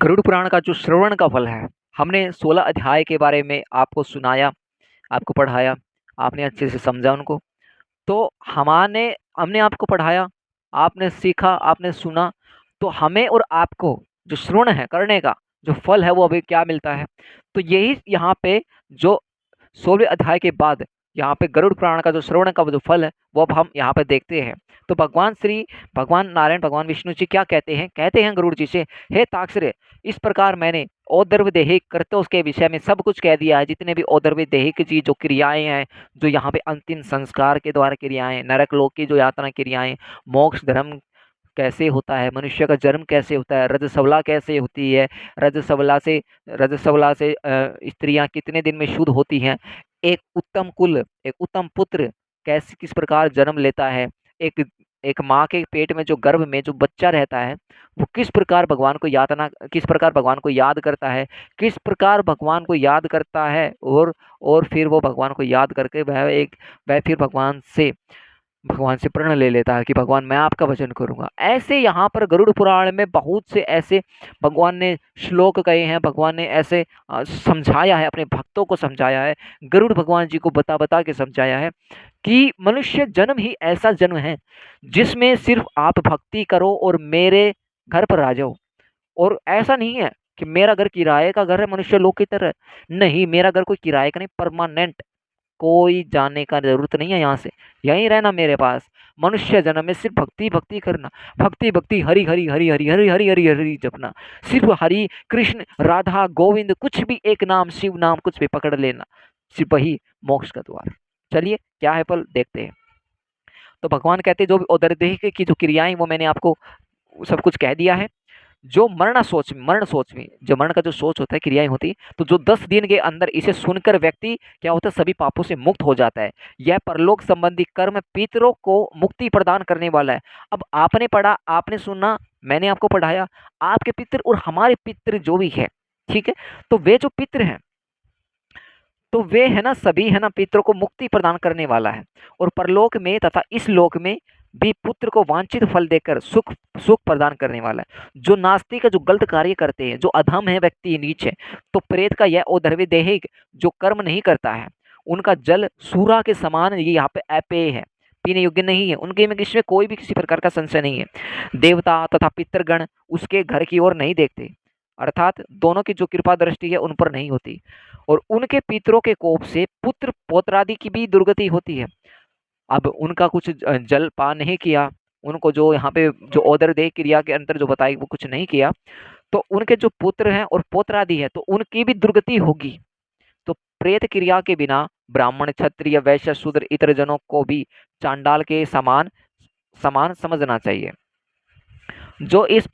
गरुड़ पुराण का जो श्रवण का फल है, हमने 16 अध्याय के बारे में आपको सुनाया, आपको पढ़ाया, आपने अच्छे से समझा उनको। तो हमाने हमने आपको पढ़ाया, आपने सीखा, आपने सुना, तो हमें और आपको जो श्रवण है करने का जो फल है वो अभी क्या मिलता है? तो यही यहाँ पे जो 16वें अध्याय के बाद यहाँ पे गरुड़ पुराण का जो श्रवण का जो फल है वो अब हम यहाँ पे देखते हैं। तो भगवान नारायण भगवान विष्णु जी क्या कहते हैं गरुड़ जी से, हे ताक्षरे, इस प्रकार मैंने औदर्व देहिक कर्तव्य के विषय में सब कुछ कह दिया है। जितने भी औदर्व देहिक जी जो क्रियाएं हैं, जो यहाँ पे अंतिम संस्कार के द्वारा क्रियाएं, नरक लोक की जो यातना क्रियाएं, मोक्ष धर्म कैसे होता है, मनुष्य का जन्म कैसे होता है, रजस्वला कैसे होती है, रजस्वला से स्त्रियां कितने दिन में शुद्ध होती हैं, एक उत्तम कुल, एक उत्तम पुत्र कैसे किस प्रकार जन्म लेता है, एक एक माँ के पेट में जो गर्भ में जो बच्चा रहता है वो किस प्रकार भगवान को किस प्रकार भगवान को याद करता है, किस प्रकार भगवान को याद करता है, और फिर वो भगवान को याद करके वह फिर भगवान से प्रण ले लेता है कि भगवान मैं आपका भजन करूंगा। ऐसे यहाँ पर गरुड़ पुराण में बहुत से ऐसे भगवान ने श्लोक कहे हैं, भगवान ने ऐसे समझाया है, अपने भक्तों को समझाया है, गरुड़ भगवान जी को बता बता के समझाया है कि मनुष्य जन्म ही ऐसा जन्म है जिसमें सिर्फ आप भक्ति करो और मेरे घर पर आ जाओ। और ऐसा नहीं है कि मेरा घर किराए का घर है मनुष्य लोक की तरह, नहीं, मेरा घर कोई किराए का नहीं, परमानेंट, कोई जाने का जरूरत नहीं है, यहाँ से यहीं रहना मेरे पास। मनुष्य जन्म में सिर्फ भक्ति भक्ति करना, भक्ति भक्ति, हरि हरि हरि हरि हरि हरि हरि हरि जपना, सिर्फ हरि कृष्ण राधा गोविंद कुछ भी एक नाम, शिव नाम कुछ भी पकड़ लेना, सिर्फ वही मोक्ष का द्वार। चलिए क्या है फल देखते हैं। तो भगवान कहते हैं जो भी औदर्देह की जो क्रियाएं वो मैंने आपको सब कुछ कह दिया है। जो मरण सोच में जो मरण का जो सोच होता है, क्रियाएं होती, तो जो 10 दिन के अंदर इसे सुनकर व्यक्ति क्या होता है, सभी पापों से मुक्त हो जाता है। यह परलोक संबंधी कर्म पितरों को मुक्ति प्रदान करने वाला है। अब आपने पढ़ा, आपने सुना, मैंने आपको पढ़ाया, आपके पितर और हमारे पितर जो भी है, ठीक है, तो वे जो पितर हैं तो वे है ना, सभी है ना, पितरों को मुक्ति प्रदान करने वाला है। और परलोक में तथा इस लोक में भी पुत्र को वांछित फल देकर सुख सुख प्रदान करने वाला है। जो नास्तिक है, जो गलत कार्य करते हैं, जो अधम है व्यक्ति नीचे, तो प्रेत का यह औदर्व्य देहिक जो कर्म नहीं करता है, उनका जल सूरा के समान ये यहाँ पे अपेय है, पीने योग्य नहीं है, उनके में इसमें कोई भी किसी प्रकार का संशय नहीं है। देवता तथा पितरगण उसके घर की ओर नहीं देखते, अर्थात दोनों की जो कृपा दृष्टि है उन पर नहीं होती, और उनके पितरों के कोप से पुत्र पौत्रादि की भी दुर्गति होती है। अब उनका कुछ जल पान नहीं किया, उनको जो यहाँ पे जो औदर देह क्रिया के अंतर जो बताई वो कुछ नहीं किया, तो उनके जो पुत्र हैं और पौत्रादि है तो उनकी भी दुर्गति होगी। तो प्रेत क्रिया के बिना ब्राह्मण क्षत्रिय वैश्य शूद्र इतर जनों को भी चांडाल के समान समान समझना चाहिए। जो इस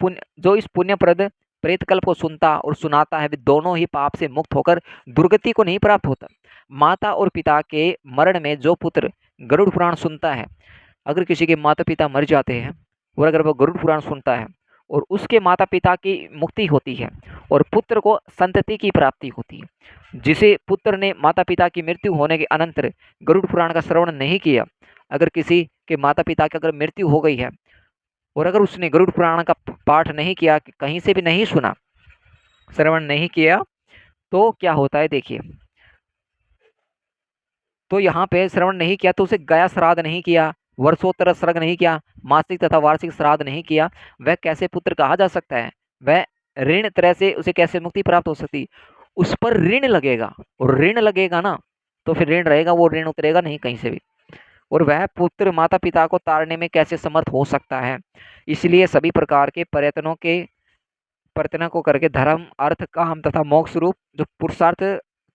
पुण्यप्रद प्रेत कल्प को सुनता और सुनाता है वे दोनों ही पाप से मुक्त होकर दुर्गति को नहीं प्राप्त होता। माता और पिता के मरण में जो पुत्र गरुड़ पुराण सुनता है, अगर किसी के माता पिता मर जाते हैं और अगर वो गरुड़ पुराण सुनता है और उसके माता पिता की मुक्ति होती है और पुत्र को संतति की प्राप्ति होती है। जिसे पुत्र ने माता पिता की मृत्यु होने के अनंतर गरुड़ पुराण का श्रवण नहीं किया, अगर किसी के माता पिता की अगर मृत्यु हो गई है और अगर उसने गरुड़ पुराण का पाठ नहीं किया, कहीं से भी नहीं सुना, श्रवण नहीं किया, तो क्या होता है देखिए। तो यहाँ पे श्रवण नहीं किया तो उसे गया श्राद्ध नहीं किया, वर्षोत्तर श्राद्ध नहीं किया, मासिक तथा वार्षिक श्राद्ध नहीं किया, वह कैसे पुत्र कहा जा सकता है? वह ऋण तरह से उसे कैसे मुक्ति प्राप्त हो सकती? उस पर ऋण लगेगा, और ऋण लगेगा ना तो फिर ऋण रहेगा, वो ऋण उतरेगा नहीं कहीं से भी, और वह पुत्र माता पिता को तारने में कैसे समर्थ हो सकता है? इसलिए सभी प्रकार के प्रयत्नों को करके धर्म अर्थ काम तथा मोक्ष रूप जो पुरुषार्थ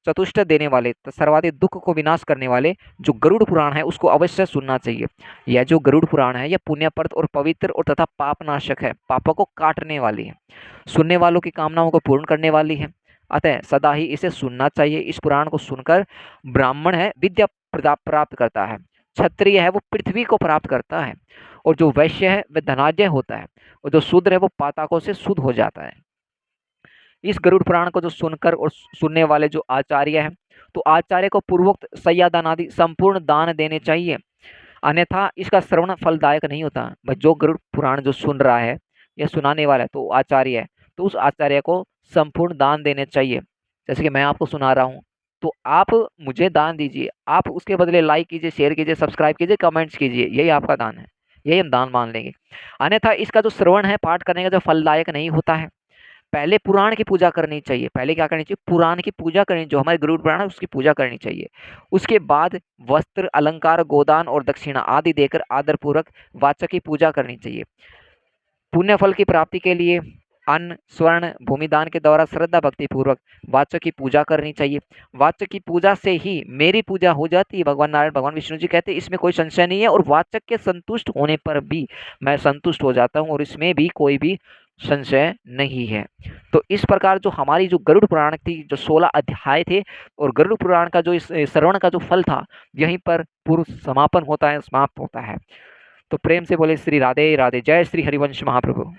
चतुष्ट देने वाले सर्वाधिक दुख को विनाश करने वाले जो गरुड़ पुराण है उसको अवश्य सुनना चाहिए। यह जो गरुड़ पुराण है यह पुण्यप्रद और पवित्र और तथा पापनाशक है, पापों को काटने वाली है, सुनने वालों की कामनाओं को पूर्ण करने वाली है। अतः सदा ही इसे सुनना चाहिए। इस पुराण को सुनकर ब्राह्मण है विद्या प्राप्त करता है, क्षत्रिय है वो पृथ्वी को प्राप्त करता है, और जो वैश्य है वह धनाढ्य होता है, और जो शूद्र है वो पातकों से शुद्ध हो जाता है। इस गरुड़ पुराण को जो सुनकर और सुनने वाले जो आचार्य हैं, तो आचार्य को पूर्वोक्त सय्यादान आदि संपूर्ण दान देने चाहिए, अन्यथा इसका श्रवण फलदायक नहीं होता। भाई जो गरुड़ पुराण जो सुन रहा है या सुनाने वाला है तो आचार्य है, तो उस आचार्य को संपूर्ण दान देने चाहिए। जैसे कि मैं आपको सुना रहा हूँ, तो आप मुझे दान दीजिए, आप उसके बदले लाइक कीजिए, शेयर कीजिए, सब्सक्राइब कीजिए, कमेंट्स कीजिए, यही आपका दान है, यही हम दान मान लेंगे। अन्यथा इसका जो श्रवण है, पाठ करने का जो फलदायक नहीं होता है। पहले पुराण की पूजा करनी चाहिए, पहले क्या करनी चाहिए, पुराण की पूजा करनी, जो हमारे गरुड़ पुराण है उसकी पूजा करनी चाहिए। उसके बाद वस्त्र, अलंकार, गोदान और दक्षिणा आदि देकर आदरपूर्वक वाचक की पूजा करनी चाहिए। पुण्य फल की प्राप्ति के लिए अन्न, स्वर्ण, भूमिदान के द्वारा श्रद्धा भक्ति पूर्वक वाचक की पूजा करनी चाहिए। वाचक की पूजा से ही मेरी पूजा हो जाती है। भगवान नारायण, भगवान विष्णु जी कहते हैं इसमें कोई संशय नहीं है, और वाचक के संतुष्ट होने पर भी मैं संतुष्ट हो जाता हूँ, और इसमें भी कोई भी संशय नहीं है। तो इस प्रकार जो हमारी जो गरुड़ पुराण थी, जो 16 अध्याय थे, और गरुड़ पुराण का जो इस श्रवण का जो फल था, यहीं पर पूर्व समापन होता है, समाप्त होता है। तो प्रेम से बोले श्री राधे राधे। जय श्री हरिवंश महाप्रभु।